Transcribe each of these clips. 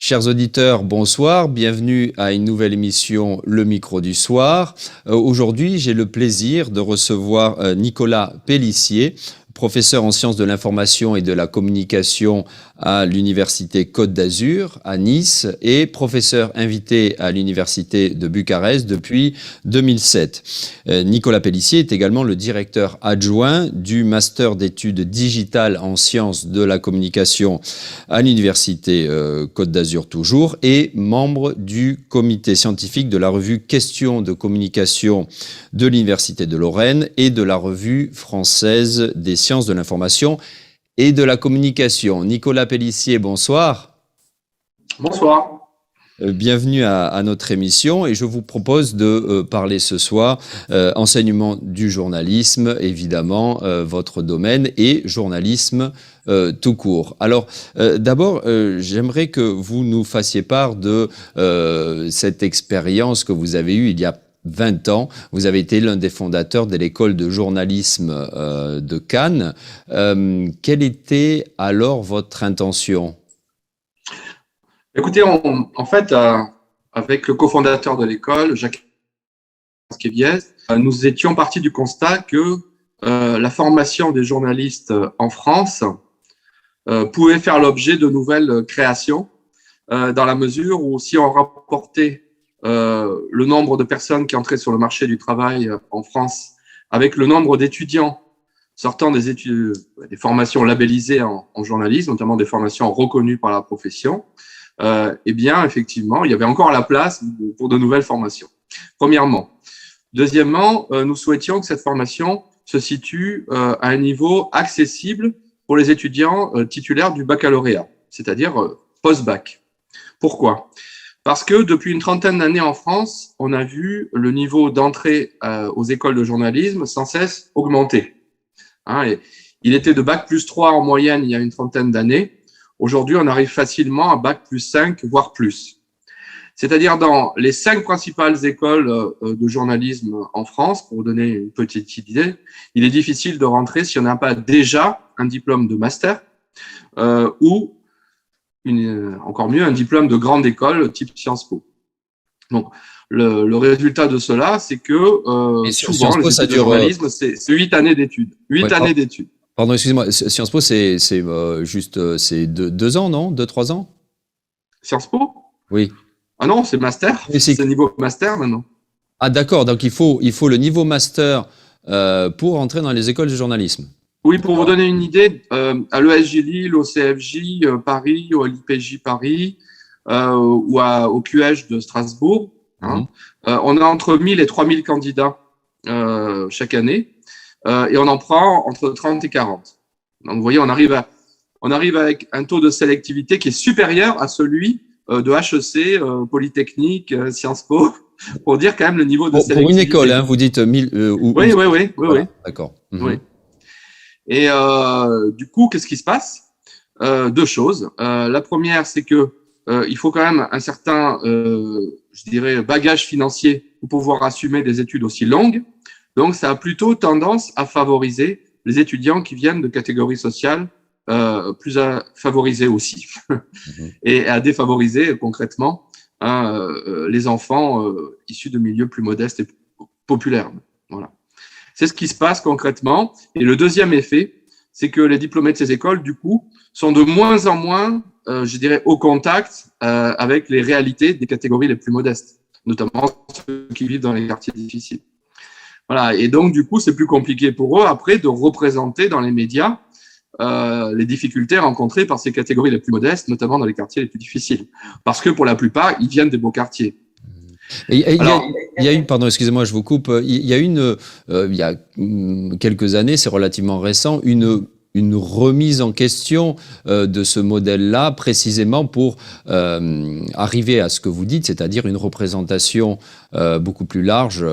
Chers auditeurs, bonsoir, bienvenue à une nouvelle émission Le Micro du Soir. Aujourd'hui, j'ai le plaisir de recevoir Nicolas Pélissier, professeur en sciences de l'information et de la communication à l'Université Côte d'Azur à Nice et professeur invité à l'Université de Bucarest depuis 2007. Nicolas Pélissier est également le directeur adjoint du Master d'études digitales en sciences de la communication à l'Université Côte d'Azur toujours et membre du comité scientifique de la revue Questions de communication de l'Université de Lorraine et de la revue française des sciences de l'information et de la communication. Nicolas Pélissier, bonsoir. Bonsoir. Bienvenue à notre émission et je vous propose de parler ce soir enseignement du journalisme, évidemment, votre domaine et journalisme tout court. Alors, d'abord, j'aimerais que vous nous fassiez part de cette expérience que vous avez eue il y a 20 ans. Vous avez été l'un des fondateurs de l'école de journalisme de Cannes. Quelle était alors votre intention ? Écoutez, en fait, avec le cofondateur de l'école, Jacques Esqueviès, nous étions partis du constat que la formation des journalistes en France pouvait faire l'objet de nouvelles créations dans la mesure où si on rapportait le nombre de personnes qui entraient sur le marché du travail en France avec le nombre d'étudiants sortant des études, des formations labellisées en journalisme, notamment des formations reconnues par la profession, eh bien, effectivement, il y avait encore la place pour de nouvelles formations. Premièrement. Deuxièmement, nous souhaitions que cette formation se situe à un niveau accessible pour les étudiants titulaires du baccalauréat, c'est-à-dire post-bac. Pourquoi ? Parce que depuis une trentaine d'années en France, on a vu le niveau d'entrée aux écoles de journalisme sans cesse augmenter. Et il était de bac plus 3 en moyenne il y a une trentaine d'années. Aujourd'hui, on arrive facilement à bac plus 5, voire plus. C'est-à-dire dans les 5 principales écoles de journalisme en France, pour vous donner une petite idée, il est difficile de rentrer si on n'a pas déjà un diplôme de master ou encore mieux, un diplôme de grande école type Sciences Po. Donc, le résultat de cela, c'est que souvent, les études de journalisme, c'est 8 années d'études. 8 années d'études. Pardon, excusez-moi, Sciences Po, c'est juste 2 ans, non ? 2-3 ans ? Sciences Po ? Oui. Ah non, c'est master. C'est niveau master maintenant. Ah d'accord, donc il faut le niveau master pour entrer dans les écoles de journalisme. Oui, pour vous donner une idée, à l'ESJ Lille, au CFJ Paris, au LIPJ Paris ou au QH de Strasbourg, on a entre 1000 et 3000 candidats chaque année et on en prend entre 30 et 40. Donc vous voyez, on arrive avec un taux de sélectivité qui est supérieur à celui de HEC, Polytechnique, Sciences Po, pour dire quand même le niveau de sélectivité. Pour une école, hein, vous dites 1000 Oui. D'accord. Oui. Et du coup, qu'est-ce qui se passe ? 2 choses. La première, c'est que il faut quand même un certain, je dirais, bagage financier pour pouvoir assumer des études aussi longues. Donc, ça a plutôt tendance à favoriser les étudiants qui viennent de catégories sociales plus favorisées aussi, et à défavoriser concrètement les enfants issus de milieux plus modestes et populaires. Voilà. C'est ce qui se passe concrètement. Et le deuxième effet, c'est que les diplômés de ces écoles, du coup, sont de moins en moins, je dirais, au contact avec les réalités des catégories les plus modestes, notamment ceux qui vivent dans les quartiers difficiles. Voilà. Et donc, du coup, c'est plus compliqué pour eux, après, de représenter dans les médias les difficultés rencontrées par ces catégories les plus modestes, notamment dans les quartiers les plus difficiles. Parce que, pour la plupart, ils viennent des beaux quartiers. Il y a eu, pardon, excusez-moi, je vous coupe. Il y a quelques années, c'est relativement récent, une remise en question de ce modèle-là, précisément pour arriver à ce que vous dites, c'est-à-dire une représentation beaucoup plus large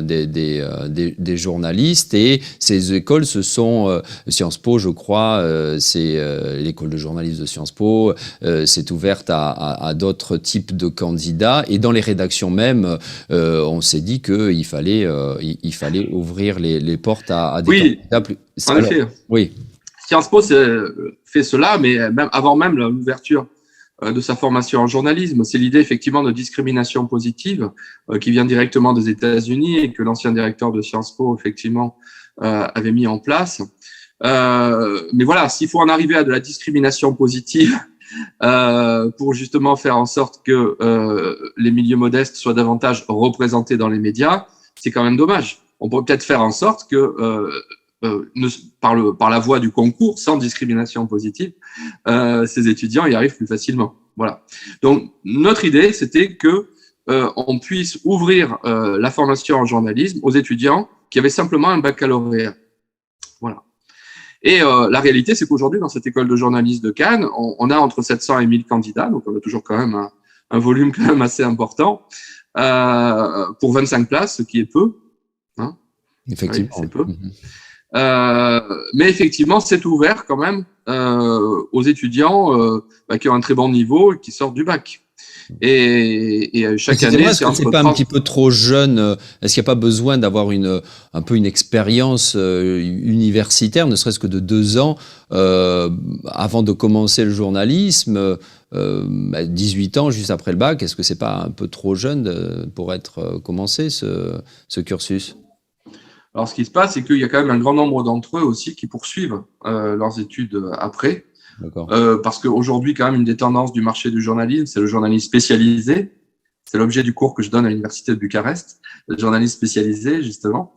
des journalistes. Et ces écoles, ce sont Sciences Po, je crois, c'est l'école de journalisme de Sciences Po, c'est ouverte à d'autres types de candidats. Et dans les rédactions même, on s'est dit qu'il fallait ouvrir les portes à des candidats plus... En effet. Oui. Sciences Po fait cela, mais même avant même l'ouverture de sa formation en journalisme. C'est l'idée effectivement de discrimination positive qui vient directement des États-Unis et que l'ancien directeur de Sciences Po effectivement avait mis en place. Mais voilà, s'il faut en arriver à de la discrimination positive pour justement faire en sorte que les milieux modestes soient davantage représentés dans les médias, c'est quand même dommage. On pourrait peut-être faire en sorte que par la voie du concours, sans discrimination positive, ces étudiants y arrivent plus facilement. Voilà. Donc notre idée, c'était que on puisse ouvrir la formation en journalisme aux étudiants qui avaient simplement un baccalauréat. Voilà. Et la réalité, c'est qu'aujourd'hui, dans cette école de journalisme de Cannes, on a entre 700 et 1000 candidats, donc on a toujours quand même un volume quand même assez important pour 25 places, ce qui est peu. Hein. Effectivement. Oui, c'est peu. Mais effectivement, c'est ouvert quand même aux étudiants qui ont un très bon niveau et qui sortent du bac. Et chaque année, est-ce que c'est pas un petit peu trop jeune? Est-ce qu'il n'y a pas besoin d'avoir un peu une expérience universitaire, ne serait-ce que de 2 ans, avant de commencer le journalisme, 18 ans juste après le bac? Est-ce que c'est pas un peu trop jeune pour commencer ce cursus? Alors, ce qui se passe, c'est qu'il y a quand même un grand nombre d'entre eux aussi qui poursuivent leurs études après. Parce qu'aujourd'hui, quand même, une des tendances du marché du journalisme, c'est le journalisme spécialisé. C'est l'objet du cours que je donne à l'Université de Bucarest, le journalisme spécialisé, justement,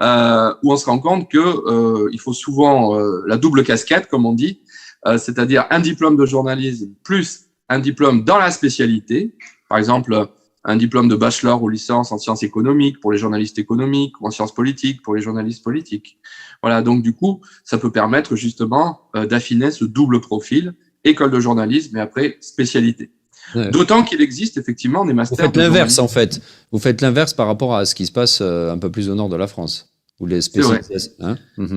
où on se rend compte qu'il faut souvent la double casquette, comme on dit, c'est-à-dire un diplôme de journalisme plus un diplôme dans la spécialité. Par exemple, un diplôme de bachelor ou licence en sciences économiques pour les journalistes économiques ou en sciences politiques pour les journalistes politiques. Voilà, donc du coup, ça peut permettre justement d'affiner ce double profil, école de journalisme et après spécialité. Ouais. D'autant qu'il existe effectivement des masters. Vous faites l'inverse en fait. Vous faites l'inverse par rapport à ce qui se passe un peu plus au nord de la France. Où les spécialistes.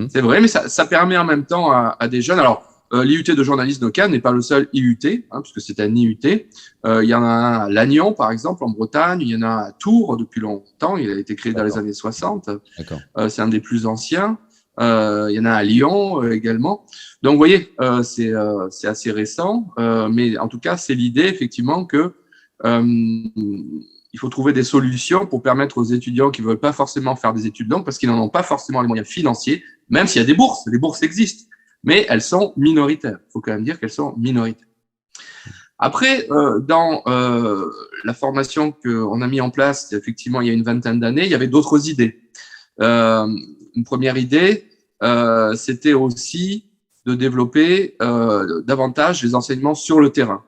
C'est vrai, mais ça permet en même temps à des jeunes. Alors, l'IUT de journalisme de Cannes n'est pas le seul IUT, puisque c'est un IUT. Il y en a un à Lannion, par exemple, en Bretagne. Il y en a un à Tours depuis longtemps. Il a été créé dans les années 60. C'est un des plus anciens. Il y en a à Lyon également. Donc, vous voyez, c'est assez récent. Mais en tout cas, c'est l'idée, effectivement, que il faut trouver des solutions pour permettre aux étudiants qui ne veulent pas forcément faire des études longues, parce qu'ils n'en ont pas forcément les moyens financiers, même s'il y a des bourses. Les bourses existent. Mais elles sont minoritaires. Il faut quand même dire qu'elles sont minoritaires. Après, dans la formation qu'on a mis en place, effectivement, il y a une vingtaine d'années, il y avait d'autres idées. Une première idée, c'était aussi de développer davantage les enseignements sur le terrain.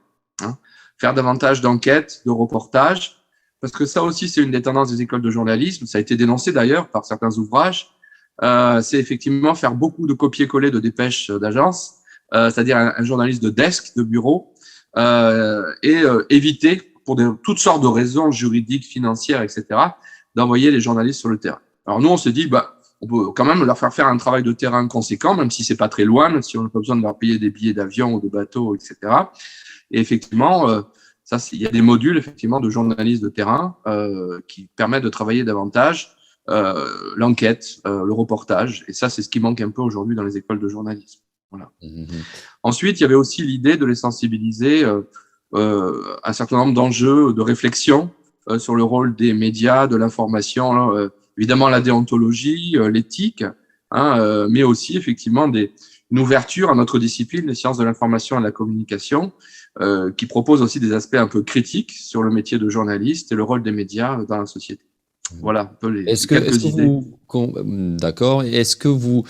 Faire davantage d'enquêtes, de reportages, parce que ça aussi, c'est une des tendances des écoles de journalisme. Ça a été dénoncé d'ailleurs par certains ouvrages. C'est effectivement faire beaucoup de copier-coller de dépêches d'agence, c'est-à-dire un journaliste de desk, de bureau, et éviter, pour toutes sortes de raisons juridiques, financières, etc., d'envoyer les journalistes sur le terrain. Alors nous, on s'est dit, on peut quand même leur faire un travail de terrain conséquent, même si c'est pas très loin, même si on n'a pas besoin de leur payer des billets d'avion ou de bateau, etc. Et effectivement, il y a des modules effectivement de journalistes de terrain qui permettent de travailler davantage l'enquête, le reportage, et ça, c'est ce qui manque un peu aujourd'hui dans les écoles de journalisme. Voilà. Ensuite, il y avait aussi l'idée de les sensibiliser un certain nombre d'enjeux de réflexion sur le rôle des médias, de l'information, évidemment la déontologie, l'éthique, mais aussi effectivement une ouverture à notre discipline, les sciences de l'information et de la communication, qui propose aussi des aspects un peu critiques sur le métier de journaliste et le rôle des médias dans la société. Voilà un peu quelques idées. D'accord. Est-ce que vous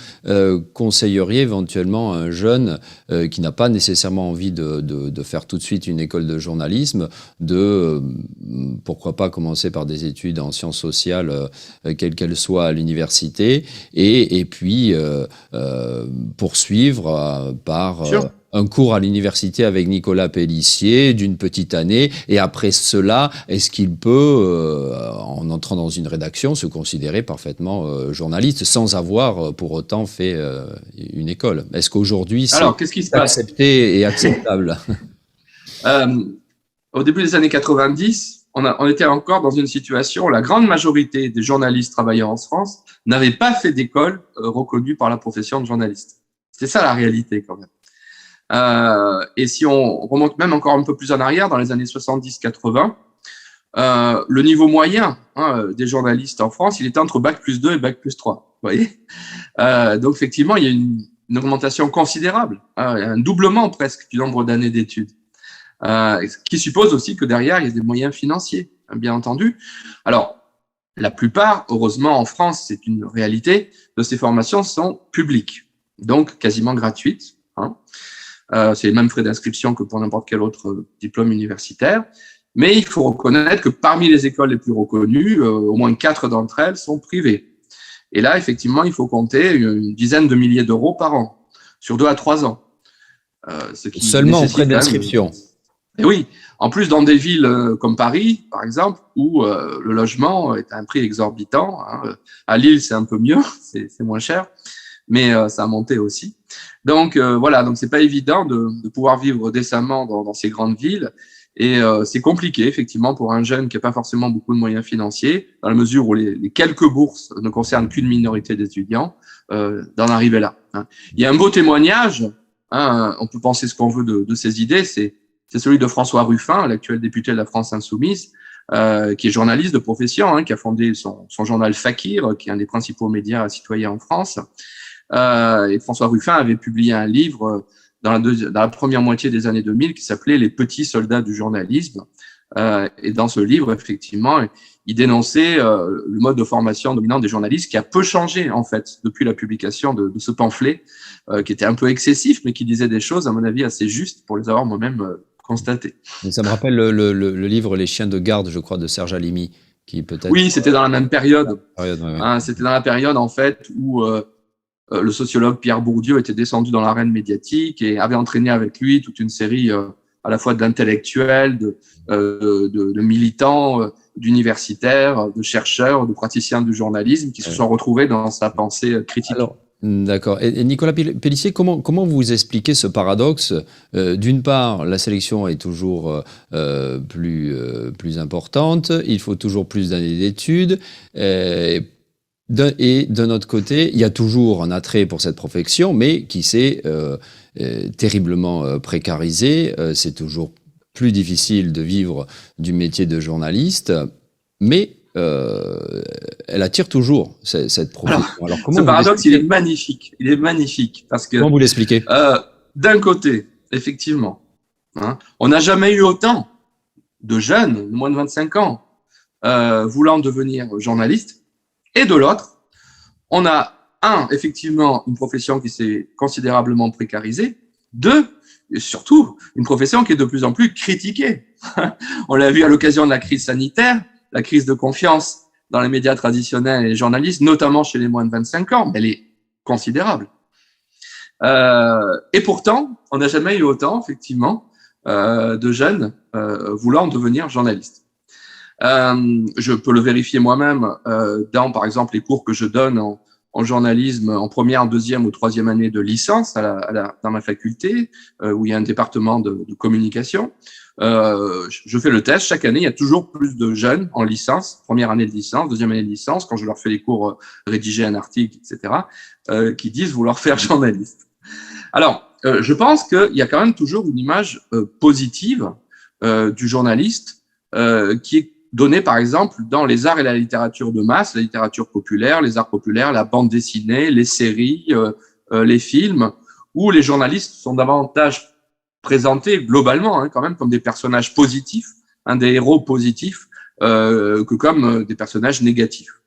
conseilleriez éventuellement à un jeune qui n'a pas nécessairement envie de faire tout de suite une école de journalisme, pourquoi pas commencer par des études en sciences sociales, quelles qu'elles soient à l'université, et puis poursuivre par un cours à l'université avec Nicolas Pélissier d'une petite année, et après cela, est-ce qu'il peut, en entrant dans une rédaction, se considérer parfaitement journaliste sans avoir pour autant fait une école? Est-ce qu'aujourd'hui c'est accepté et acceptable? Au début des années 90, on était encore dans une situation où la grande majorité des journalistes travaillant en France n'avaient pas fait d'école reconnue par la profession de journaliste. C'est ça la réalité quand même. Et si on remonte même encore un peu plus en arrière, dans les années 70-80, le niveau moyen des journalistes en France, il était entre Bac+2 et Bac+3. Vous voyez, donc effectivement, il y a une augmentation considérable, un doublement presque du nombre d'années d'études, ce qui suppose aussi que derrière, il y a des moyens financiers, bien entendu. Alors, la plupart, heureusement en France, c'est une réalité, de ces formations sont publiques, donc quasiment gratuites. C'est les mêmes frais d'inscription que pour n'importe quel autre diplôme universitaire. Mais il faut reconnaître que parmi les écoles les plus reconnues, au moins 4 d'entre elles sont privées. Et là, effectivement, il faut compter une dizaine de milliers d'euros par an, sur 2 à 3 ans. Ce qui seulement en frais d'inscription. Et oui, en plus dans des villes comme Paris, par exemple, où le logement est à un prix exorbitant. À Lille, c'est un peu mieux, c'est moins cher, mais ça a monté aussi. Donc voilà, donc c'est pas évident de pouvoir vivre décemment dans ces grandes villes. Et c'est compliqué, effectivement, pour un jeune qui n'a pas forcément beaucoup de moyens financiers, dans la mesure où les quelques bourses ne concernent qu'une minorité d'étudiants, d'en arriver là. Il y a un beau témoignage, on peut penser ce qu'on veut de ces idées, c'est celui de François Ruffin, l'actuel député de la France Insoumise, qui est journaliste de profession, qui a fondé son journal Fakir, qui est un des principaux médias citoyens en France. Et François Ruffin avait publié un livre dans la première moitié des années 2000 qui s'appelait « Les petits soldats du journalisme ». Et dans ce livre, effectivement, il dénonçait le mode de formation dominant des journalistes qui a peu changé, en fait, depuis la publication de ce pamphlet, qui était un peu excessif, mais qui disait des choses, à mon avis, assez justes pour les avoir moi-même constatées. Ça me rappelle le livre « Les chiens de garde », je crois, de Serge Halimi, qui peut-être… Oui, c'était dans la même période. Ouais. C'était dans la période, en fait, où… le sociologue Pierre Bourdieu était descendu dans l'arène médiatique et avait entraîné avec lui toute une série à la fois d'intellectuels, de militants, d'universitaires, de chercheurs, de praticiens du journalisme qui se sont retrouvés dans sa pensée critique. Alors, d'accord. Et Nicolas Pélissier, comment vous expliquez ce paradoxe? D'une part, la sélection est toujours plus importante, il faut toujours plus d'années d'études, et d'un autre côté, il y a toujours un attrait pour cette profession, mais qui s'est terriblement précarisé. C'est toujours plus difficile de vivre du métier de journaliste, mais elle attire toujours cette profession. Alors, ce paradoxe, il est magnifique. Il est magnifique parce que. Comment vous l'expliquez? D'un côté, effectivement, on n'a jamais eu autant de jeunes de moins de 25 ans voulant devenir journaliste. Et de l'autre, on a, effectivement, une profession qui s'est considérablement précarisée. Deux, et surtout, une profession qui est de plus en plus critiquée. On l'a vu à l'occasion de la crise sanitaire, la crise de confiance dans les médias traditionnels et les journalistes, notamment chez les moins de 25 ans, elle est considérable. Et pourtant, on n'a jamais eu autant, effectivement, de jeunes voulant devenir journalistes. Je peux le vérifier moi-même dans, par exemple, les cours que je donne en journalisme en première, deuxième ou troisième année de licence dans ma faculté, où il y a un département de communication. Je fais le test. Chaque année, il y a toujours plus de jeunes en licence, première année de licence, deuxième année de licence, quand je leur fais les cours, rédiger un article, etc., qui disent vouloir faire journaliste. Alors, je pense qu'il y a quand même toujours une image positive du journaliste qui est donnée, par exemple, dans les arts et la littérature de masse, la littérature populaire, les arts populaires, la bande dessinée, les séries, les films, où les journalistes sont davantage présentés globalement quand même comme des personnages positifs, des héros positifs, que comme des personnages négatifs.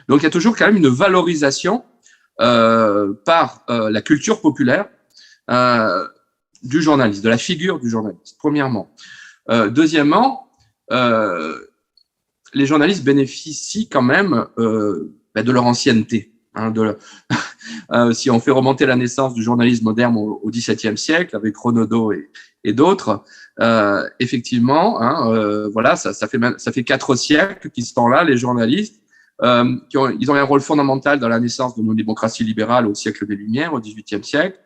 Donc il y a toujours quand même une valorisation par la culture populaire du journaliste, de la figure du journaliste, premièrement. Deuxièmement, les journalistes bénéficient quand même de leur ancienneté. Si on fait remonter la naissance du journalisme moderne au XVIIe siècle, avec Renaudot et d'autres, effectivement, voilà, ça fait 4 siècles qu'ils sont là, les journalistes. Ils ont un rôle fondamental dans la naissance de nos démocraties libérales au siècle des Lumières, au XVIIIe siècle.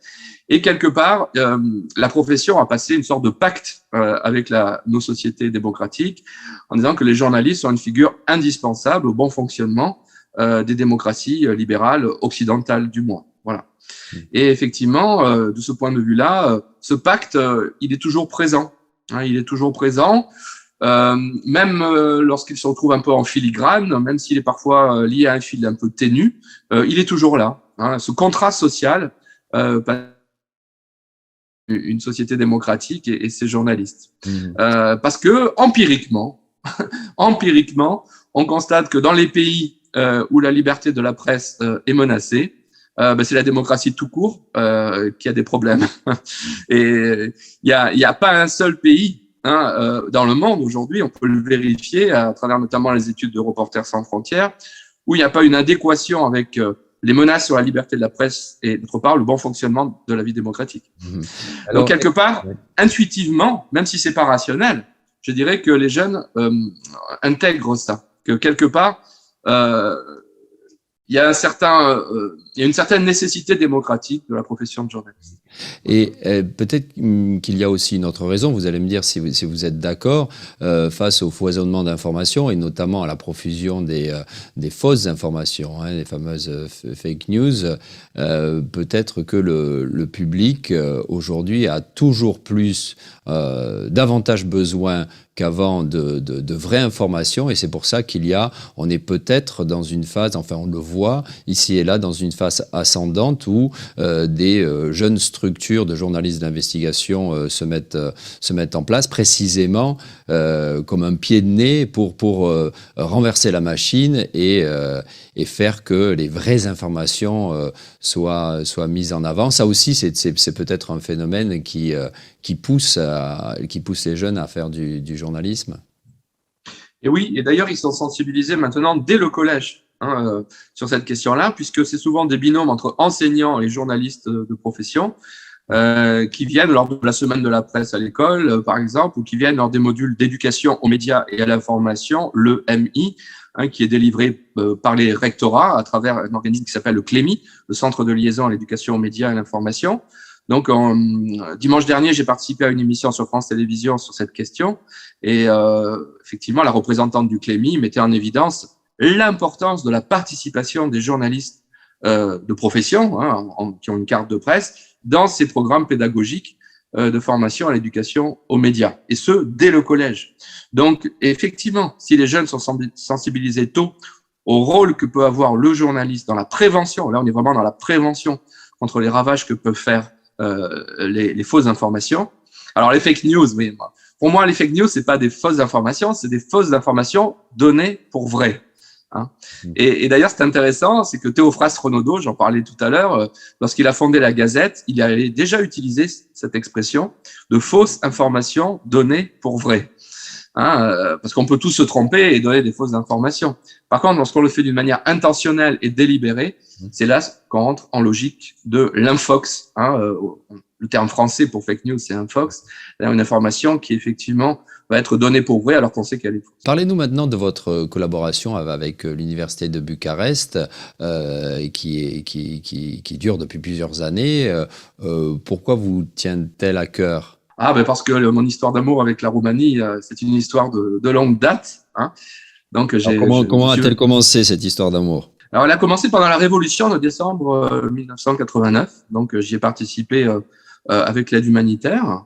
Et quelque part, la profession a passé une sorte de pacte avec nos sociétés démocratiques en disant que les journalistes sont une figure indispensable au bon fonctionnement des démocraties libérales occidentales du moins. Voilà. Et effectivement, de ce point de vue-là, ce pacte, il est toujours présent. Hein, il est toujours présent, même lorsqu'il se retrouve un peu en filigrane, même s'il est parfois lié à un fil un peu ténu, il est toujours là. Hein, ce contrat social, une société démocratique et ses journalistes. Parce que empiriquement, on constate que dans les pays où la liberté de la presse est menacée, c'est la démocratie tout court qui a des problèmes. Et il y a pas un seul pays dans le monde aujourd'hui, on peut le vérifier à travers notamment les études de Reporters sans frontières, où il n'y a pas une adéquation avec les menaces sur la liberté de la presse et d'autre part le bon fonctionnement de la vie démocratique. Alors, donc quelque part, intuitivement, même si c'est pas rationnel, je dirais que les jeunes intègrent ça, que quelque part il y a une certaine nécessité démocratique de la profession de journaliste. Et peut-être qu'il y a aussi une autre raison, vous allez me dire si vous êtes d'accord, face au foisonnement d'informations et notamment à la profusion des fausses informations, les fameuses fake news, peut-être que le public aujourd'hui a toujours plus, davantage besoin qu'avant de vraies informations, et c'est pour ça on est peut-être dans une phase, enfin on le voit ici et là, dans une phase ascendante où des jeunes structures de journalistes d'investigation se mettent en place précisément comme un pied de nez pour renverser la machine et faire que les vraies informations soient mises en avant. Ça aussi, c'est peut-être un phénomène qui pousse les jeunes à faire du journalisme. Et oui, et d'ailleurs, ils sont sensibilisés maintenant dès le collège sur cette question-là, puisque c'est souvent des binômes entre enseignants et journalistes de profession qui viennent lors de la semaine de la presse à l'école, par exemple, ou qui viennent lors des modules d'éducation aux médias et à l'information, le MI, qui est délivré par les rectorats à travers un organisme qui s'appelle le CLEMI, le Centre de liaison à l'éducation aux médias et à l'information. Donc, dimanche dernier, j'ai participé à une émission sur France Télévisions sur cette question et effectivement, la représentante du CLEMI mettait en évidence l'importance de la participation des journalistes de profession qui ont une carte de presse dans ces programmes pédagogiques de formation à l'éducation aux médias, et ce, dès le collège. Donc, effectivement, si les jeunes sont sensibilisés tôt au rôle que peut avoir le journaliste dans la prévention, là on est vraiment dans la prévention contre les ravages que peuvent faire les fausses informations. Alors les fake news, oui, pour moi les fake news c'est pas des fausses informations, c'est des fausses informations données pour vraies. Et d'ailleurs c'est intéressant, c'est que Théophraste Renaudot, j'en parlais tout à l'heure, lorsqu'il a fondé la Gazette, il avait déjà utilisé cette expression de fausses informations données pour vraies. Parce qu'on peut tous se tromper et donner des fausses informations. Par contre, lorsqu'on le fait d'une manière intentionnelle et délibérée, c'est là qu'on entre en logique de l'infox. Le terme français pour fake news, c'est infox. C'est une information qui effectivement va être donnée pour vraie alors qu'on sait qu'elle est fausse. Parlez-nous maintenant de votre collaboration avec l'Université de Bucarest, qui dure depuis plusieurs années. Pourquoi vous tient-elle à cœur ? Parce que mon histoire d'amour avec la Roumanie, c'est une histoire de longue date. Donc, comment a-t-elle commencé cette histoire d'amour ? Alors, elle a commencé pendant la Révolution de décembre 1989. Donc, j'y ai participé avec l'aide humanitaire.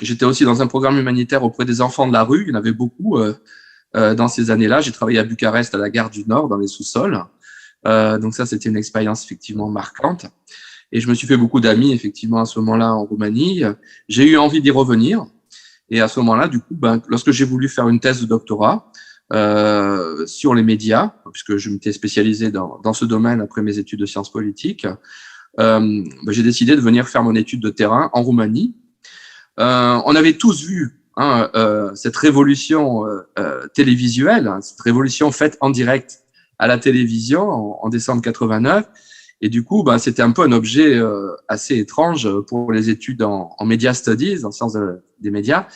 J'étais aussi dans un programme humanitaire auprès des enfants de la rue. Il y en avait beaucoup dans ces années-là. J'ai travaillé à Bucarest, à la gare du Nord, dans les sous-sols. Donc ça, c'était une expérience effectivement marquante. Et je me suis fait beaucoup d'amis, effectivement, à ce moment-là, en Roumanie. J'ai eu envie d'y revenir. Et à ce moment-là, du coup, lorsque j'ai voulu faire une thèse de doctorat sur les médias, puisque je m'étais spécialisé dans ce domaine après mes études de sciences politiques, j'ai décidé de venir faire mon étude de terrain en Roumanie. On avait tous vu cette révolution télévisuelle, cette révolution faite en direct à la télévision en décembre 89. Et du coup, c'était un peu un objet assez étrange pour les études en media studies, en sciences des médias.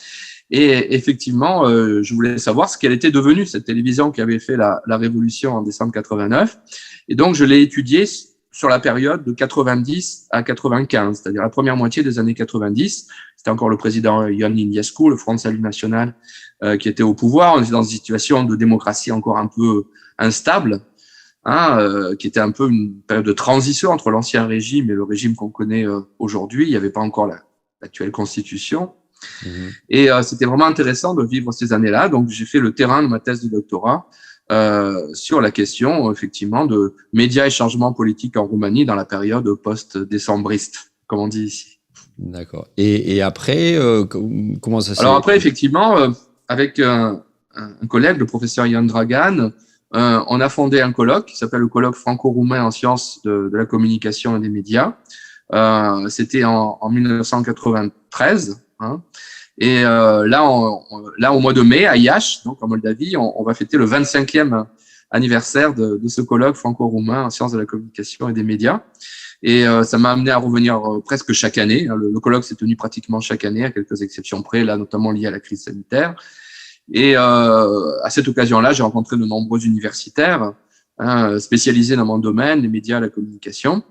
Et effectivement, je voulais savoir ce qu'elle était devenue, cette télévision qui avait fait la révolution en décembre 89. Et donc, je l'ai étudiée sur la période de 90 à 95, c'est-à-dire la première moitié des années 90. C'était encore le président Ion Iliescu, le Front de Salut National, qui était au pouvoir. On était dans une situation de démocratie encore un peu instable. qui était un peu une période de transition entre l'ancien régime et le régime qu'on connaît aujourd'hui. Il n'y avait pas encore l'actuelle constitution. Et c'était vraiment intéressant de vivre ces années-là. Donc, j'ai fait le terrain de ma thèse de doctorat sur la question, effectivement, de médias et changements politiques en Roumanie dans la période post-décembriste, comme on dit ici. D'accord. Et après, comment ça s'est... Alors après, effectivement, avec un collègue, le professeur Ian Dragan, on a fondé un colloque qui s'appelle le colloque franco-roumain en sciences de la communication et des médias. C'était en 1993. Hein. Et là, au mois de mai, à Iași, donc en Moldavie, on va fêter le 25e anniversaire de ce colloque franco-roumain en sciences de la communication et des médias. Et ça m'a amené à revenir presque chaque année. Le colloque s'est tenu pratiquement chaque année, à quelques exceptions près, là notamment liées à la crise sanitaire. Et à cette occasion-là, j'ai rencontré de nombreux universitaires spécialisés dans mon domaine, les médias, la communication.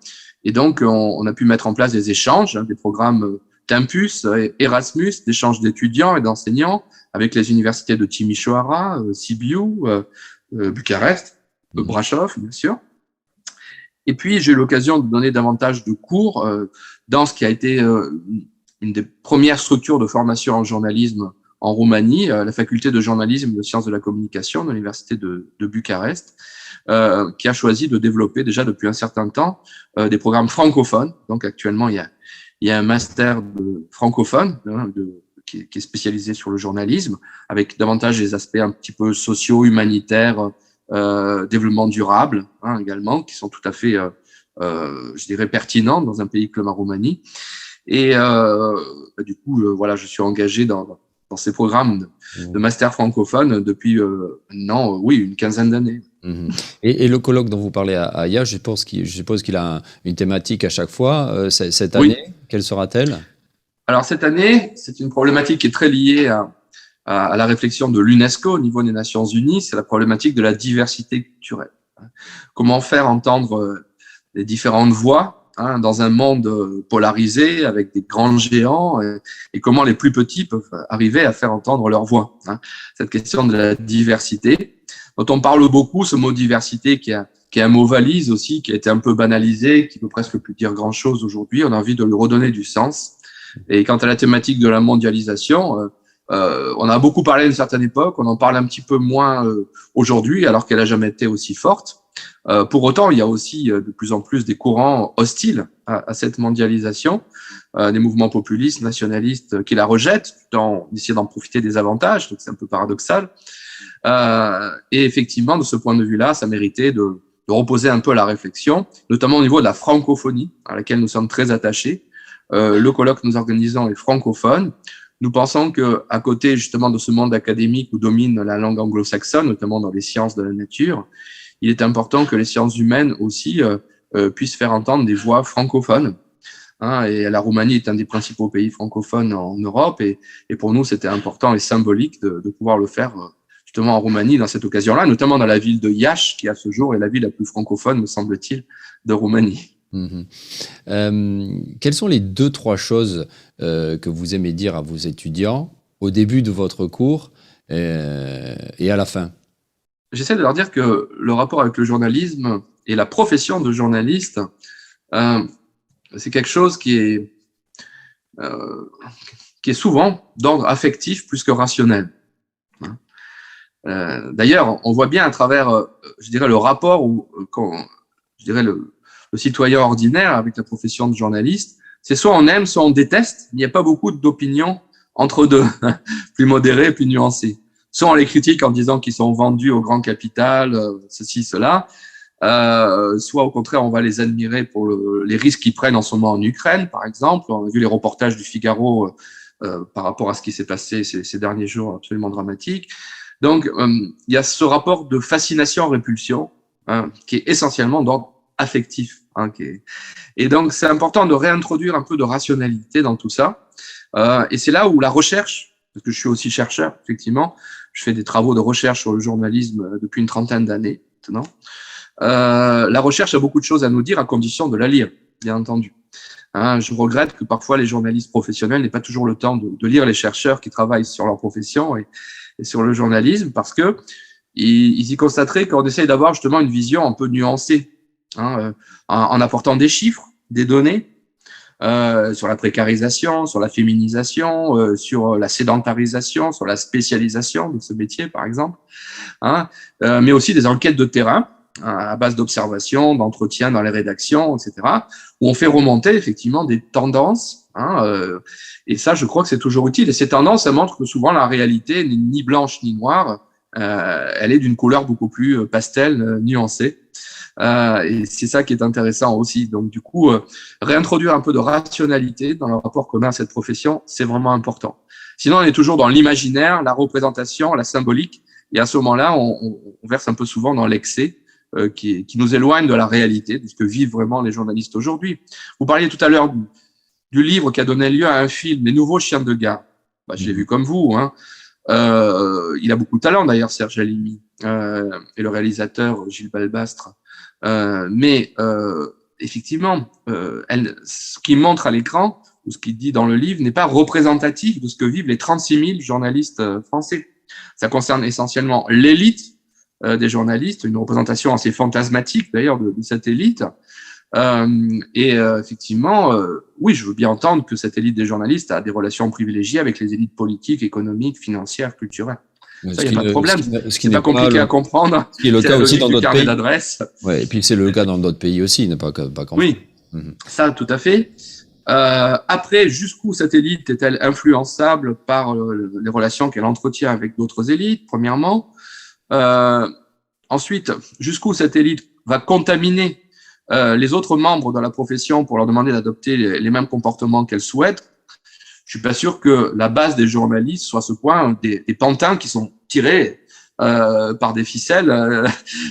Et donc, on a pu mettre en place des échanges, des programmes Tempus, Erasmus, d'échanges d'étudiants et d'enseignants avec les universités de Timișoara, Sibiu, Bucarest, Brașov, bien sûr. Et puis, j'ai eu l'occasion de donner davantage de cours dans ce qui a été une des premières structures de formation en journalisme en Roumanie, la faculté de journalisme et de sciences de la communication de l'université de Bucarest, qui a choisi de développer déjà depuis un certain temps des programmes francophones. Donc, actuellement, il y a un master de francophone qui est spécialisé sur le journalisme, avec davantage des aspects un petit peu sociaux, humanitaires, développement durable également, qui sont tout à fait, je dirais, pertinents dans un pays comme la Roumanie. Et du coup, voilà, je suis engagé dans ces programmes de master francophone depuis maintenant, oui, une quinzaine d'années. Et le colloque dont vous parlez à Iași, je suppose qu'il a une thématique à chaque fois. Cette Oui. année, quelle sera-t-elle? Alors cette année, c'est une problématique qui est très liée à la réflexion de l'UNESCO au niveau des Nations Unies, c'est la problématique de la diversité culturelle. Comment faire entendre les différentes voix dans un monde polarisé avec des grands géants et comment les plus petits peuvent arriver à faire entendre leur voix. Cette question de la diversité, dont on parle beaucoup, ce mot diversité qui est un mot valise aussi, qui a été un peu banalisé, qui ne peut presque plus dire grand-chose aujourd'hui, on a envie de lui redonner du sens. Et quant à la thématique de la mondialisation, on a beaucoup parlé à une certaine époque, on en parle un petit peu moins aujourd'hui, alors qu'elle n'a jamais été aussi forte. Pour autant, il y a aussi de plus en plus des courants hostiles à cette mondialisation, des mouvements populistes, nationalistes qui la rejettent, tout en essayant d'en profiter des avantages, donc c'est un peu paradoxal. Et effectivement, de ce point de vue-là, ça méritait de reposer un peu la réflexion, notamment au niveau de la francophonie, à laquelle nous sommes très attachés. Le colloque que nous organisons est francophone. Nous pensons que, à côté justement de ce monde académique où domine la langue anglo-saxonne, notamment dans les sciences de la nature, il est important que les sciences humaines aussi puissent faire entendre des voix francophones. Et la Roumanie est un des principaux pays francophones en Europe, et pour nous, c'était important et symbolique de pouvoir le faire justement en Roumanie dans cette occasion-là, notamment dans la ville de Iași, qui à ce jour est la ville la plus francophone, me semble-t-il, de Roumanie. Quelles sont les 2-3 choses que vous aimez dire à vos étudiants au début de votre cours et à la fin? J'essaie de leur dire que le rapport avec le journalisme et la profession de journaliste, c'est quelque chose qui est souvent d'ordre affectif plus que rationnel. D'ailleurs, on voit bien à travers, je dirais, le rapport je dirais, le citoyen ordinaire avec la profession de journaliste, c'est soit on aime, soit on déteste. Il n'y a pas beaucoup d'opinions entre deux, plus modérées, plus nuancées. Soit on les critique en disant qu'ils sont vendus au grand capital, ceci, cela, soit au contraire on va les admirer pour les risques qu'ils prennent en ce moment en Ukraine, par exemple. On a vu les reportages du Figaro par rapport à ce qui s'est passé ces derniers jours absolument dramatiques. Donc, il y a ce rapport de fascination-répulsion qui est essentiellement d'ordre affectif. Et donc, c'est important de réintroduire un peu de rationalité dans tout ça. Et c'est là où la recherche, parce que je suis aussi chercheur, effectivement, je fais des travaux de recherche sur le journalisme depuis une trentaine d'années maintenant. La recherche a beaucoup de choses à nous dire à condition de la lire, bien entendu. Je regrette que parfois les journalistes professionnels n'aient pas toujours le temps de lire les chercheurs qui travaillent sur leur profession et sur le journalisme, parce que ils y constateraient qu'on essaye d'avoir justement une vision un peu nuancée, en apportant des chiffres, des données, sur la précarisation, sur la féminisation, sur la sédentarisation, sur la spécialisation de ce métier, par exemple, mais aussi des enquêtes de terrain à base d'observations, d'entretiens dans les rédactions, etc., où on fait remonter effectivement des tendances. Et ça, je crois que c'est toujours utile. Et ces tendances, ça montre que souvent la réalité n'est ni blanche ni noire. Elle est d'une couleur beaucoup plus pastel, nuancée. Et c'est ça qui est intéressant aussi. Donc, du coup, réintroduire un peu de rationalité dans le rapport qu'on a à cette profession, c'est vraiment important. Sinon, on est toujours dans l'imaginaire, la représentation, la symbolique. Et à ce moment-là, on verse un peu souvent dans l'excès qui nous éloigne de la réalité, de ce que vivent vraiment les journalistes aujourd'hui. Vous parliez tout à l'heure du livre qui a donné lieu à un film, Les Nouveaux Chiens de Garde. Je l'ai vu comme vous. Il a beaucoup de talent d'ailleurs, Serge Halimi, et le réalisateur Gilles Balbastre. Mais effectivement, ce qu'il montre à l'écran, ou ce qu'il dit dans le livre, n'est pas représentatif de ce que vivent les 36 000 journalistes français. Ça concerne essentiellement l'élite des journalistes, une représentation assez fantasmatique d'ailleurs de cette élite. Effectivement, oui, je veux bien entendre que cette élite des journalistes a des relations privilégiées avec les élites politiques, économiques, financières, culturelles. Ça, il n'y a pas de problème. Ce qui n'est pas compliqué à comprendre. Ce qui est le cas aussi dans d'autres pays. Ouais, et puis c'est le cas dans d'autres pays aussi, n'est pas qu'en France. Oui, ça, tout à fait. Après, jusqu'où cette élite est-elle influençable par les relations qu'elle entretient avec d'autres élites, premièrement. Ensuite, jusqu'où cette élite va contaminer les autres membres de la profession pour leur demander d'adopter les mêmes comportements qu'elle souhaite. Je suis pas sûr que la base des journalistes soit à ce point des pantins qui sont tirés par des ficelles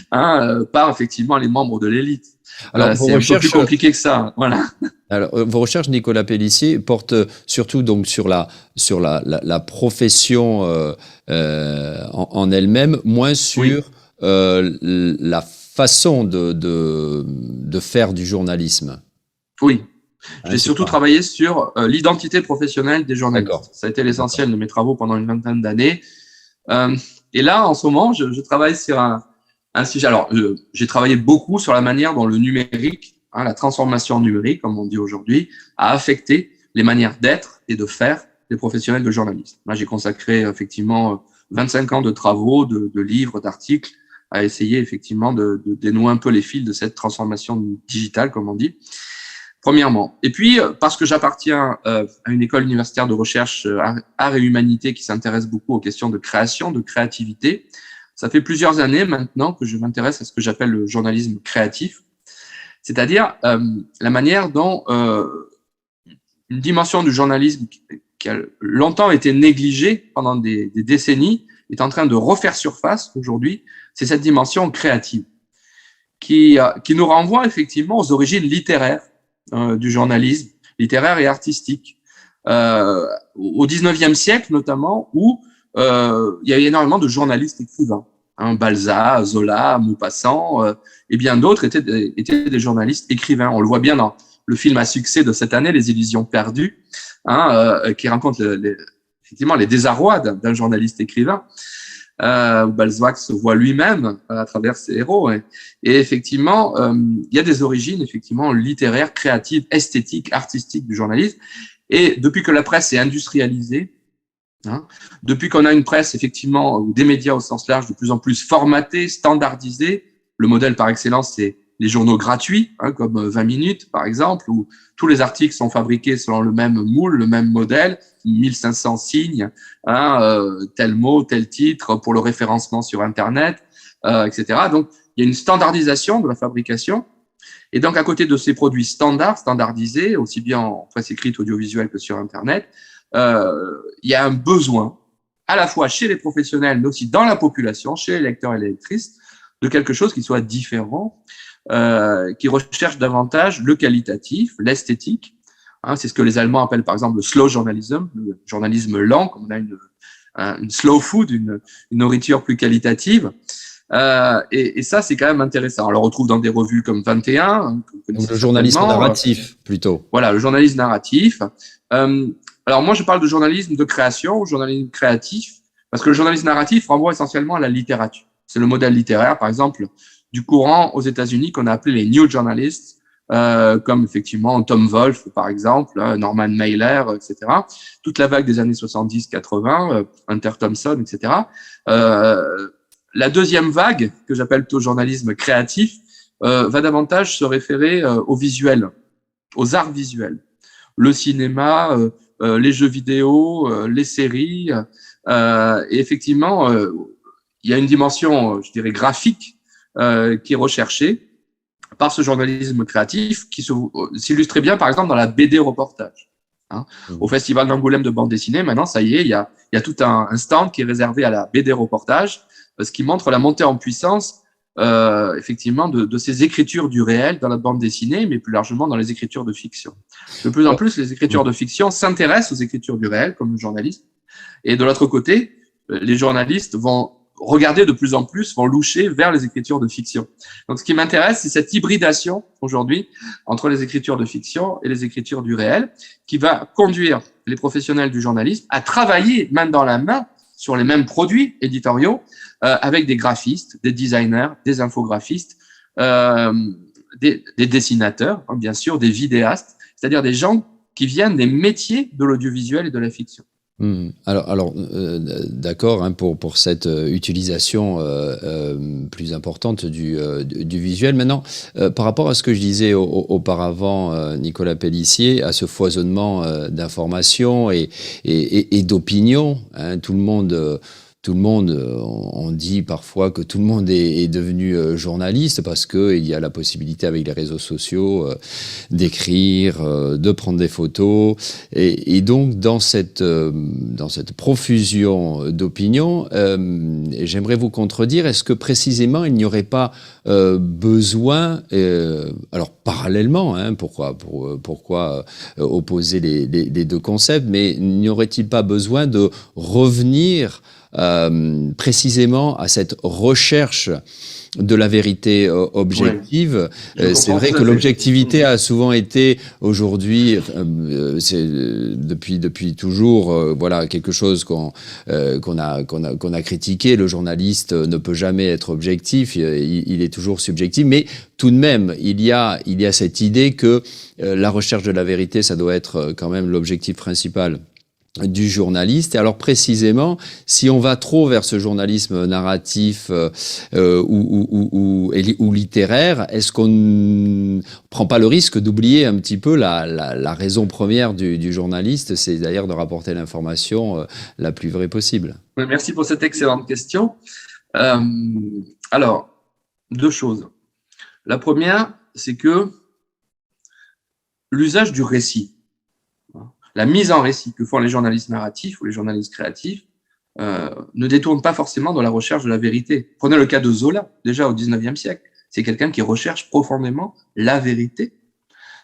par effectivement les membres de l'élite. Alors, c'est un peu plus compliqué que ça. Voilà. Alors, vos recherches, Nicolas Pélissier, portent surtout donc sur la profession en elle-même, moins sur la façon de faire du journalisme. Oui. J'ai surtout travaillé sur l'identité professionnelle des journalistes. Ça a été l'essentiel de mes travaux pendant une vingtaine d'années. Et là, en ce moment, je travaille sur un sujet. Alors, j'ai travaillé beaucoup sur la manière dont le numérique, la transformation numérique, comme on dit aujourd'hui, a affecté les manières d'être et de faire des professionnels de journalisme. Là, j'ai consacré effectivement 25 ans de travaux, de livres, d'articles, à essayer effectivement de dénouer un peu les fils de cette transformation digitale, comme on dit. Premièrement. Et puis, parce que j'appartiens à une école universitaire de recherche art et humanité qui s'intéresse beaucoup aux questions de création, de créativité, ça fait plusieurs années maintenant que je m'intéresse à ce que j'appelle le journalisme créatif, c'est-à-dire la manière dont une dimension du journalisme qui a longtemps été négligée pendant des décennies est en train de refaire surface aujourd'hui, c'est cette dimension créative qui nous renvoie effectivement aux origines littéraires du journalisme littéraire et artistique. Au 19e siècle, notamment, où il y a énormément de journalistes écrivains. Balzac, Zola, Maupassant et bien d'autres étaient des journalistes écrivains. On le voit bien dans le film à succès de cette année, Les Illusions perdues, qui raconte effectivement les désarrois d'un journaliste écrivain. Où Balzac se voit lui-même à travers ses héros. Et effectivement, il y a des origines effectivement littéraires, créatives, esthétiques, artistiques du journalisme. Et depuis que la presse est industrialisée, depuis qu'on a une presse effectivement, des médias au sens large de plus en plus formatés, standardisés, le modèle par excellence, c'est les journaux gratuits, comme 20 minutes par exemple, où tous les articles sont fabriqués selon le même moule, le même modèle, 1500 signes, tel mot, tel titre pour le référencement sur Internet, etc. Donc, il y a une standardisation de la fabrication. Et donc, à côté de ces produits standardisés, aussi bien en presse écrite, audiovisuelle que sur Internet, il y a un besoin, à la fois chez les professionnels, mais aussi dans la population, chez les lecteurs et les lectrices, de quelque chose qui soit différent, qui recherche davantage le qualitatif, l'esthétique. C'est ce que les Allemands appellent par exemple le slow journalism, le journalisme lent, comme on a une slow food, une nourriture plus qualitative. Et ça, c'est quand même intéressant. On le retrouve dans des revues comme 21. Donc le journalisme narratif, plutôt. Voilà, le journalisme narratif. Alors moi, je parle de journalisme de création, journalisme créatif, parce que le journalisme narratif renvoie essentiellement à la littérature. C'est le modèle littéraire, par exemple, du courant aux États-Unis qu'on a appelé les New Journalists, comme effectivement Tom Wolfe, par exemple, Norman Mailer, etc. Toute la vague des années 70-80, Hunter Thompson, etc. La deuxième vague, que j'appelle plutôt journalisme créatif, va davantage se référer au visuel, aux arts visuels. Le cinéma, les jeux vidéo, les séries. Et effectivement, il y a une dimension, je dirais, graphique qui est recherchée par ce journalisme créatif qui s'illustrait bien, par exemple, dans la BD reportage. Au Festival d'Angoulême de bande dessinée, maintenant, ça y est, il y a tout un stand qui est réservé à la BD reportage, ce qui montre la montée en puissance, effectivement, de ces écritures du réel dans la bande dessinée, mais plus largement dans les écritures de fiction. De plus en plus, les écritures de fiction s'intéressent aux écritures du réel, comme le journaliste. Et de l'autre côté, les journalistes vont regarder de plus en plus, vont loucher vers les écritures de fiction. Donc, ce qui m'intéresse, c'est cette hybridation aujourd'hui entre les écritures de fiction et les écritures du réel, qui va conduire les professionnels du journalisme à travailler main dans la main sur les mêmes produits éditoriaux avec des graphistes, des designers, des infographistes, des dessinateurs, bien sûr, des vidéastes, c'est-à-dire des gens qui viennent des métiers de l'audiovisuel et de la fiction. Alors d'accord, pour cette utilisation plus importante du visuel. Maintenant, par rapport à ce que je disais auparavant, Nicolas Pélissier, à ce foisonnement d'informations et d'opinions, tout le monde, on dit parfois que tout le monde est devenu journaliste parce qu'il y a la possibilité avec les réseaux sociaux d'écrire, de prendre des photos. Et donc, dans cette profusion d'opinions, j'aimerais vous contredire, est-ce que précisément il n'y aurait pas besoin, alors parallèlement, pourquoi opposer les deux concepts, mais n'y aurait-il pas besoin de revenir précisément à cette recherche de la vérité objective. Oui. C'est vrai que l'objectivité a souvent été aujourd'hui, c'est depuis toujours, voilà, quelque chose qu'on a critiqué. Le journaliste ne peut jamais être objectif, il est toujours subjectif, mais tout de même, il y a cette idée que la recherche de la vérité, ça doit être quand même l'objectif principal du journaliste. Et alors précisément, si on va trop vers ce journalisme narratif ou littéraire, est-ce qu'on ne prend pas le risque d'oublier un petit peu la raison première du journaliste, c'est d'ailleurs de rapporter l'information la plus vraie possible? Merci pour cette excellente question. Alors, deux choses. La première, c'est que l'usage du récit, la mise en récit que font les journalistes narratifs ou les journalistes créatifs ne détourne pas forcément de la recherche de la vérité. Prenez le cas de Zola, déjà au XIXe siècle. C'est quelqu'un qui recherche profondément la vérité,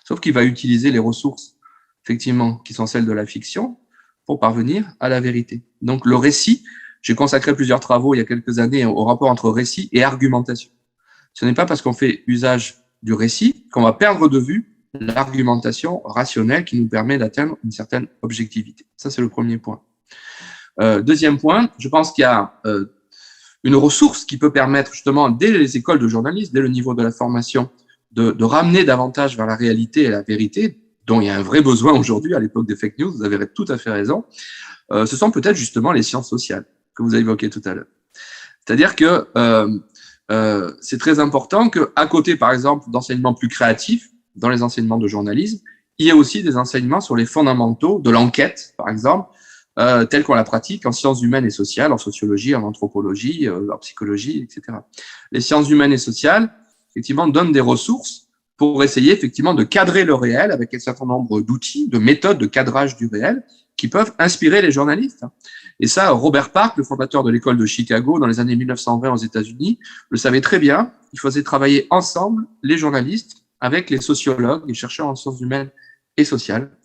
sauf qu'il va utiliser les ressources, effectivement, qui sont celles de la fiction, pour parvenir à la vérité. Donc le récit, j'ai consacré plusieurs travaux il y a quelques années au rapport entre récit et argumentation. Ce n'est pas parce qu'on fait usage du récit qu'on va perdre de vue l'argumentation rationnelle qui nous permet d'atteindre une certaine objectivité. Ça, c'est le premier point. Deuxième point, je pense qu'il y a une ressource qui peut permettre justement, dès les écoles de journalisme, dès le niveau de la formation, de ramener davantage vers la réalité et la vérité, dont il y a un vrai besoin aujourd'hui à l'époque des fake news, vous avez tout à fait raison, ce sont peut-être justement les sciences sociales que vous avez évoquées tout à l'heure. C'est-à-dire que c'est très important qu'à côté, par exemple, d'enseignements plus créatifs, dans les enseignements de journalisme, il y a aussi des enseignements sur les fondamentaux de l'enquête, par exemple, telle qu'on la pratique en sciences humaines et sociales, en sociologie, en anthropologie, en psychologie, etc. Les sciences humaines et sociales, effectivement, donnent des ressources pour essayer, effectivement, de cadrer le réel avec un certain nombre d'outils, de méthodes de cadrage du réel qui peuvent inspirer les journalistes. Et ça, Robert Park, le fondateur de l'école de Chicago dans les années 1920 aux États-Unis, le savait très bien. Il faisait travailler ensemble les journalistes avec les sociologues, les chercheurs en sciences humaines et sociales.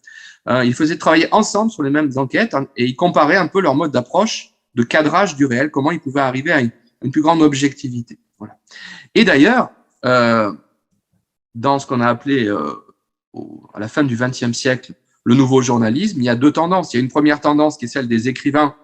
Ils faisaient travailler ensemble sur les mêmes enquêtes et ils comparaient un peu leur mode d'approche de cadrage du réel, comment ils pouvaient arriver à une plus grande objectivité. Voilà. Et d'ailleurs, dans ce qu'on a appelé à la fin du XXe siècle le nouveau journalisme, il y a deux tendances. Il y a une première tendance qui est celle des écrivains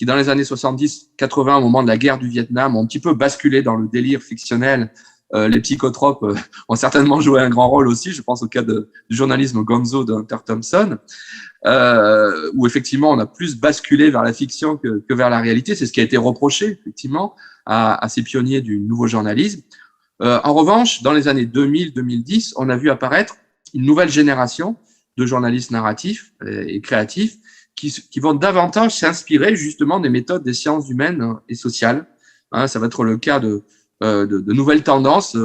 qui dans les années 70-80, au moment de la guerre du Vietnam, ont un petit peu basculé dans le délire fictionnel. Les psychotropes ont certainement joué un grand rôle aussi. Je pense au cas du journalisme Gonzo de Hunter Thompson, où effectivement on a plus basculé vers la fiction que vers la réalité. C'est ce qui a été reproché effectivement à ces pionniers du nouveau journalisme. En revanche, dans les années 2000-2010, on a vu apparaître une nouvelle génération de journalistes narratifs et créatifs qui vont davantage s'inspirer justement des méthodes des sciences humaines et sociales. Ça va être le cas de nouvelles tendances,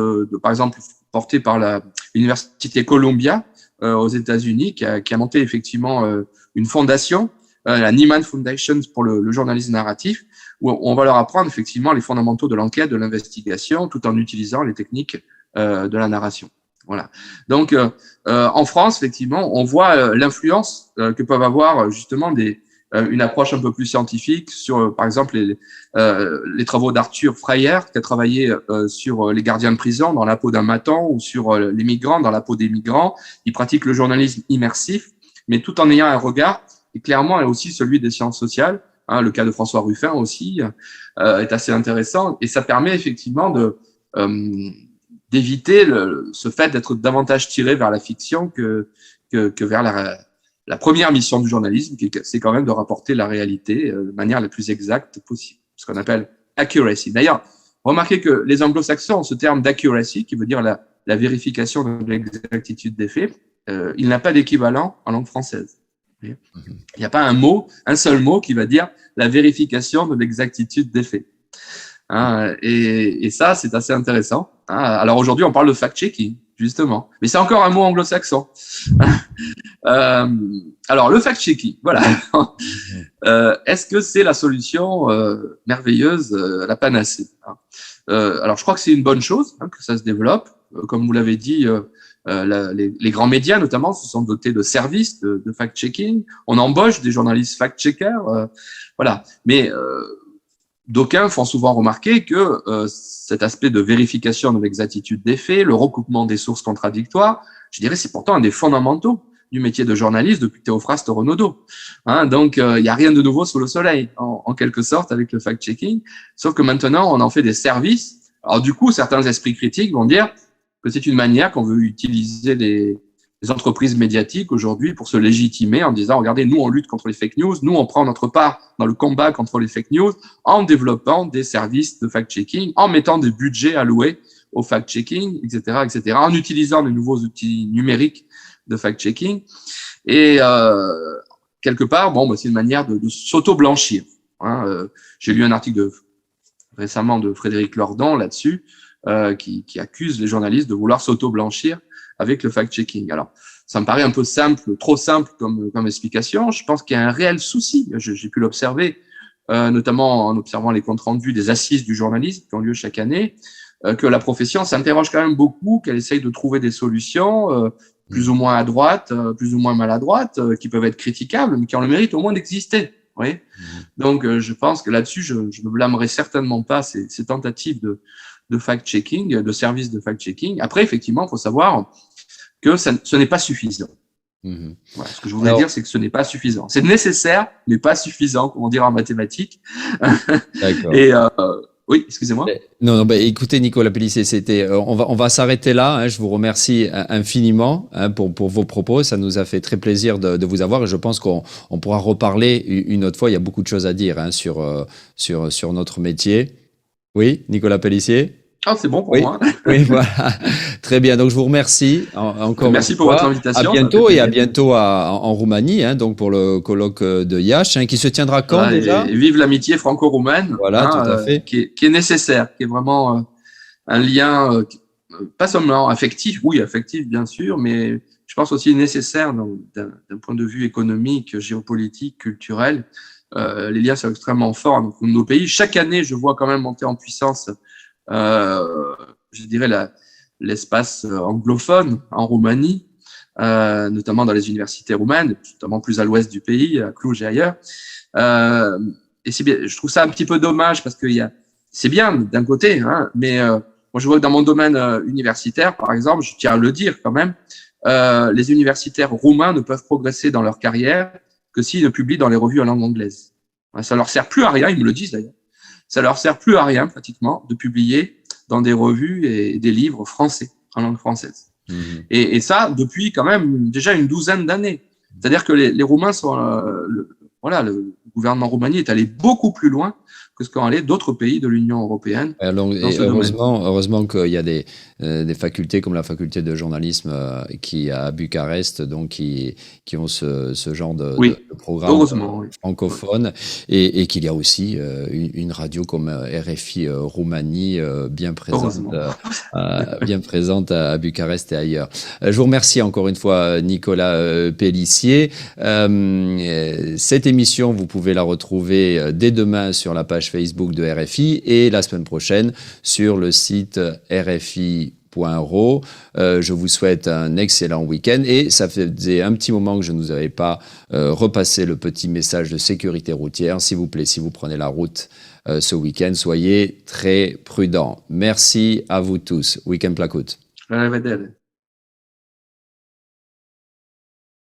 par exemple portées par l'université Columbia aux États-Unis, qui a monté effectivement une fondation, la Nieman Foundation pour le journalisme narratif, où on va leur apprendre effectivement les fondamentaux de l'enquête, de l'investigation, tout en utilisant les techniques de la narration. Voilà. Donc, en France, effectivement, on voit l'influence que peuvent avoir justement une approche un peu plus scientifique sur, par exemple, les travaux d'Arthur Freyer, qui a travaillé sur les gardiens de prison dans la peau d'un maton, ou sur les migrants dans la peau des migrants. Il pratique le journalisme immersif, mais tout en ayant un regard qui clairement est aussi celui des sciences sociales. Le cas de François Ruffin aussi est assez intéressant, et ça permet effectivement d'éviter ce fait d'être davantage tiré vers la fiction que vers la première mission du journalisme, c'est quand même de rapporter la réalité de manière la plus exacte possible, ce qu'on appelle accuracy. D'ailleurs, remarquez que les anglo-saxons ont ce terme d'accuracy, qui veut dire la vérification de l'exactitude des faits. Il n'a pas d'équivalent en langue française. Il n'y a pas un seul mot qui va dire la vérification de l'exactitude des faits. Et ça, c'est assez intéressant. Alors aujourd'hui, on parle de fact-checking, justement. Mais c'est encore un mot anglo-saxon. Alors, le fact-checking, voilà. Est-ce que c'est la solution merveilleuse, la panacée? Alors, je crois que c'est une bonne chose que ça se développe. Comme vous l'avez dit, les grands médias, notamment, se sont dotés de services de fact-checking. On embauche des journalistes fact-checkers. Voilà. Mais d'aucuns font souvent remarquer que cet aspect de vérification de l'exactitude des faits, le recoupement des sources contradictoires, je dirais, c'est pourtant un des fondamentaux du métier de journaliste depuis Théophraste Renaudot. Donc, il n'y a rien de nouveau sous le soleil, en quelque sorte, avec le fact-checking, sauf que maintenant, on en fait des services. Alors, du coup, certains esprits critiques vont dire que c'est une manière qu'on veut utiliser les entreprises médiatiques aujourd'hui pour se légitimer en disant, regardez, nous, on lutte contre les fake news, nous, on prend notre part dans le combat contre les fake news en développant des services de fact-checking, en mettant des budgets alloués au fact-checking, etc., en utilisant de nouveaux outils numériques de fact-checking. Et quelque part, c'est une manière de s'auto-blanchir. J'ai lu un article récemment de Frédéric Lordon là-dessus, qui accuse les journalistes de vouloir s'auto-blanchir avec le fact-checking. Alors, ça me paraît un peu simple, trop simple comme explication. Je pense qu'il y a un réel souci. J'ai pu l'observer, notamment en observant les comptes rendus des assises du journalisme qui ont lieu chaque année, que la profession s'interroge quand même beaucoup, qu'elle essaye de trouver des solutions plus ou moins à droite, plus ou moins maladroites, qui peuvent être critiquables, mais qui ont le mérite au moins d'exister. Oui. Donc, je pense que là-dessus, je ne blâmerai certainement pas ces tentatives de fact-checking, de services de fact-checking. Après, effectivement, il faut savoir que ce n'est pas suffisant. Voilà, ce que je voudrais dire, c'est que ce n'est pas suffisant. C'est nécessaire, mais pas suffisant, comme on dirait en mathématiques. D'accord. Et oui, excusez-moi. Non, écoutez, Nicolas Pélissier, on va s'arrêter là. Je vous remercie infiniment pour vos propos. Ça nous a fait très plaisir de vous avoir, et je pense qu'on pourra reparler une autre fois. Il y a beaucoup de choses à dire sur notre métier. Oui, Nicolas Pélissier. C'est bon pour moi. Oui, voilà. Très bien. Donc, je vous remercie encore. Merci pour votre invitation. À bientôt, et à bientôt en Roumanie, donc pour le colloque de Iași, qui se tiendra quand déjà ? Et vive l'amitié franco-roumaine. Voilà, tout à fait. Qui est nécessaire, qui est vraiment un lien, pas seulement affectif, oui, affectif bien sûr, mais je pense aussi nécessaire d'un point de vue économique, géopolitique, culturel. Les liens sont extrêmement forts dans nos pays. Chaque année, je vois quand même monter en puissance je dirais l'espace anglophone en Roumanie, notamment dans les universités roumaines, notamment plus à l'ouest du pays, à Cluj et ailleurs. Et c'est bien, je trouve ça un petit peu dommage parce que c'est bien d'un côté, mais moi je vois que dans mon domaine universitaire, par exemple, je tiens à le dire quand même, les universitaires roumains ne peuvent progresser dans leur carrière que s'ils ne publient dans les revues en langue anglaise. Ça leur sert plus à rien, ils me le disent d'ailleurs. Ça leur sert plus à rien pratiquement de publier dans des revues et des livres français, en langue française. Et ça, depuis quand même déjà une douzaine d'années. C'est-à-dire que les Roumains sont, le gouvernement roumanie est allé beaucoup plus loin que ce qu'ont allé d'autres pays de l'Union européenne. Alors, et heureusement qu'il y a des facultés comme la faculté de journalisme qui à Bucarest, donc qui ont ce genre de programme francophone, et qu'il y a aussi une radio comme RFI Roumanie bien présente à Bucarest et ailleurs. Je vous remercie encore une fois, Nicolas Pélissier. Cette émission, vous pouvez la retrouver dès demain sur la page Facebook de RFI et la semaine prochaine sur le site rfi.ro. Je vous souhaite un excellent week-end et ça faisait un petit moment que je ne vous avais pas repassé le petit message de sécurité routière. S'il vous plaît, si vous prenez la route ce week-end, soyez très prudents. Merci à vous tous. Week-end plăcut. La revedere.